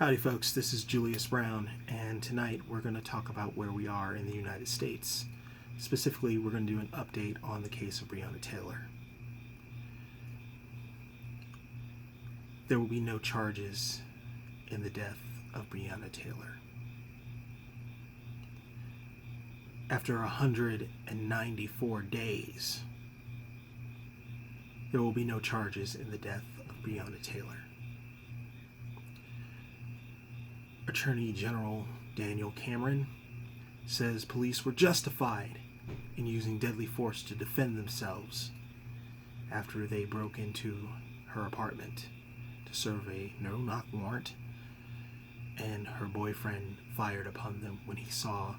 Howdy folks, this is Julius Brown, and tonight we're going to talk about where we are in the United States. Specifically, we're going to do an update on the case of Breonna Taylor. There will be no charges in the death of Breonna Taylor. After 194 days, there will be no charges in the death of Breonna Taylor. Attorney General Daniel Cameron says police were justified in using deadly force to defend themselves after they broke into her apartment to serve a no-knock warrant, and her boyfriend fired upon them when he saw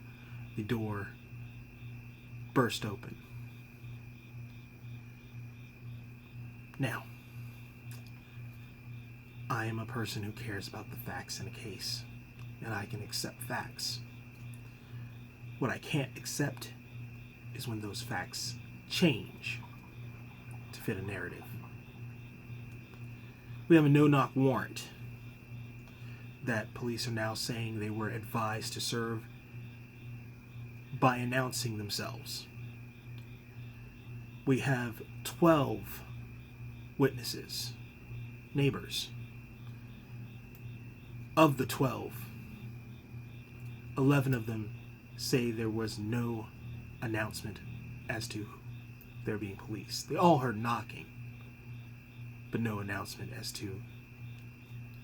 the door burst open. Now, I am a person who cares about the facts in a case, and I can accept facts. What I can't accept is when those facts change to fit a narrative. We have a no-knock warrant that police are now saying they were advised to serve by announcing themselves. We have 12 witnesses, neighbors. Of the 12, 11 of them say there was no announcement as to there being police. They all heard knocking, but no announcement as to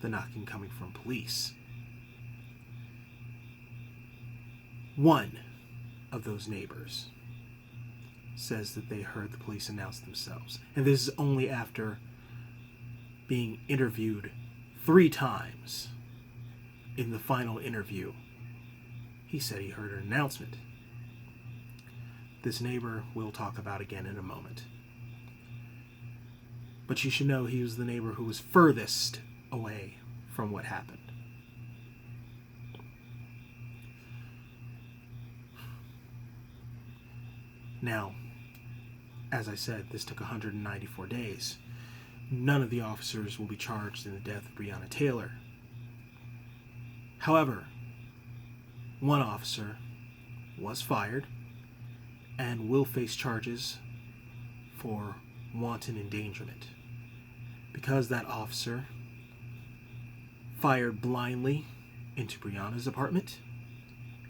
the knocking coming from police. One of those neighbors says that they heard the police announce themselves, and this is only after being interviewed 3 times. In the final interview, he said he heard an announcement. This neighbor we'll talk about again in a moment. But you should know he was the neighbor who was furthest away from what happened. Now, as I said, this took 194 days. None of the officers will be charged in the death of Breonna Taylor. However, one officer was fired and will face charges for wanton endangerment because that officer fired blindly into Breonna's apartment,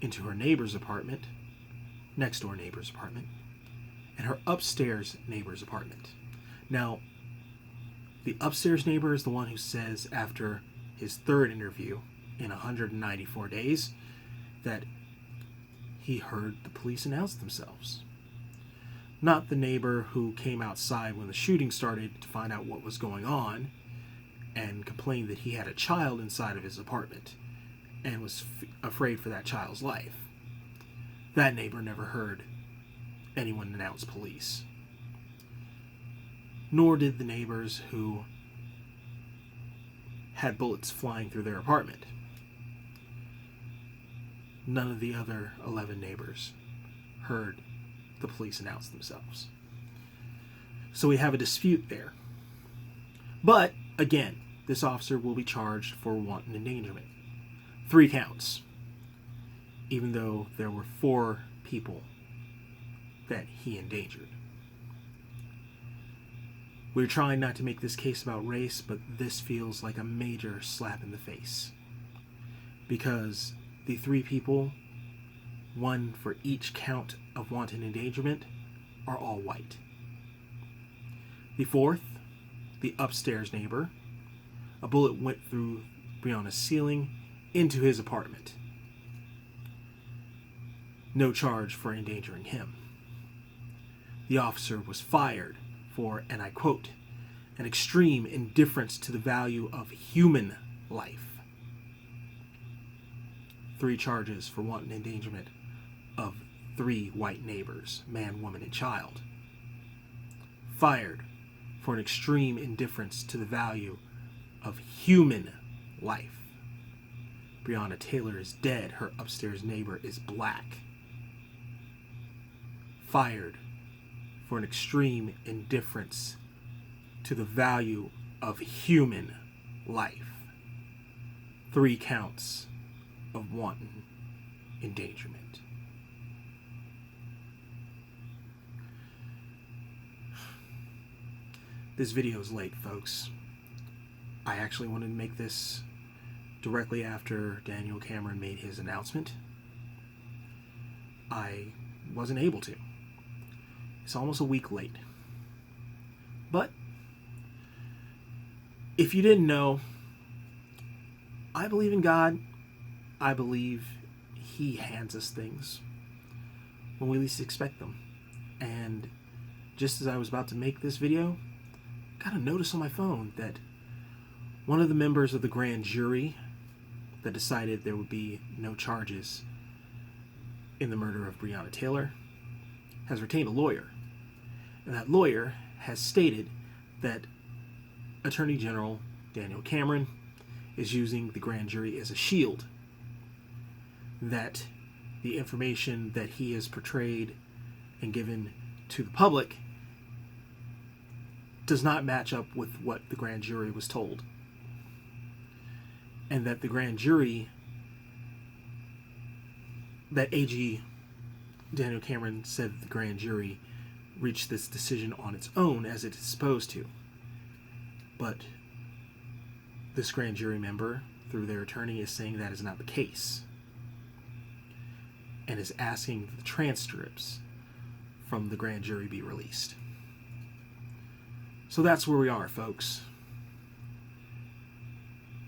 into her neighbor's apartment, next door neighbor's apartment, and her upstairs neighbor's apartment. Now, the upstairs neighbor is the one who says after his 3rd interview in 194 days that he heard the police announce themselves. Not the neighbor who came outside when the shooting started to find out what was going on and complained that he had a child inside of his apartment and was afraid for that child's life. That neighbor never heard anyone announce police. Nor did the neighbors who had bullets flying through their apartment. None of the other 11 neighbors heard the police announce themselves. So we have a dispute there. But, again, this officer will be charged for wanton endangerment. 3 counts. Even though there were 4 people that he endangered. We're trying not to make this case about race, but this feels like a major slap in the face. Because the 3 people, 1 for each count of wanton endangerment, are all white. The 4th, the upstairs neighbor, a bullet went through Breonna's ceiling into his apartment. No charge for endangering him. The officer was fired for, and I quote, an extreme indifference to the value of human life. 3 charges for wanton endangerment of 3 white neighbors, man, woman, and child. Fired for an extreme indifference to the value of human life. Breonna Taylor is dead. Her upstairs neighbor is black. Fired for an extreme indifference to the value of human life. 3 counts of wanton endangerment. This video is late, folks. I actually wanted to make this directly after Daniel Cameron made his announcement. I wasn't able to. It's almost a week late. But if you didn't know, I believe in God. I believe He hands us things when we least expect them. And just as I was about to make this video, I got a notice on my phone that one of the members of the grand jury that decided there would be no charges in the murder of Breonna Taylor has retained a lawyer. And that lawyer has stated that Attorney General Daniel Cameron is using the grand jury as a shield, that the information that he has portrayed and given to the public does not match up with what the grand jury was told, and that the grand jury, that AG Daniel Cameron said the grand jury reached this decision on its own, as it is supposed to. But this grand jury member, through their attorney, is saying that is not the case, and is asking the transcripts from the grand jury be released. So that's where we are, folks.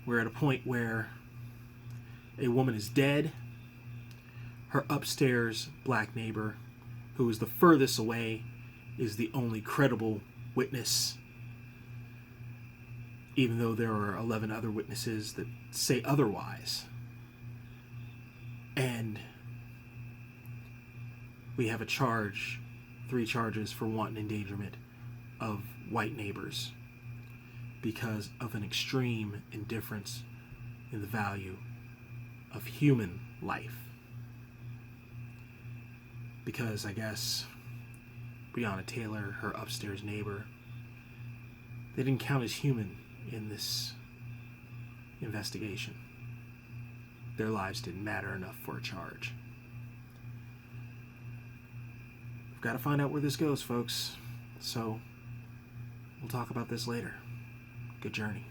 We're at a point where a woman is dead. Her upstairs black neighbor, who is the furthest away, is the only credible witness, even though there are 11 other witnesses that say otherwise. And we have 3 charges for wanton endangerment of white neighbors because of an extreme indifference in the value of human life. Because I guess Breonna Taylor, her upstairs neighbor, they didn't count as human in this investigation. Their lives didn't matter enough for a charge. We've got to find out where this goes, folks. So we'll talk about this later. Good journey.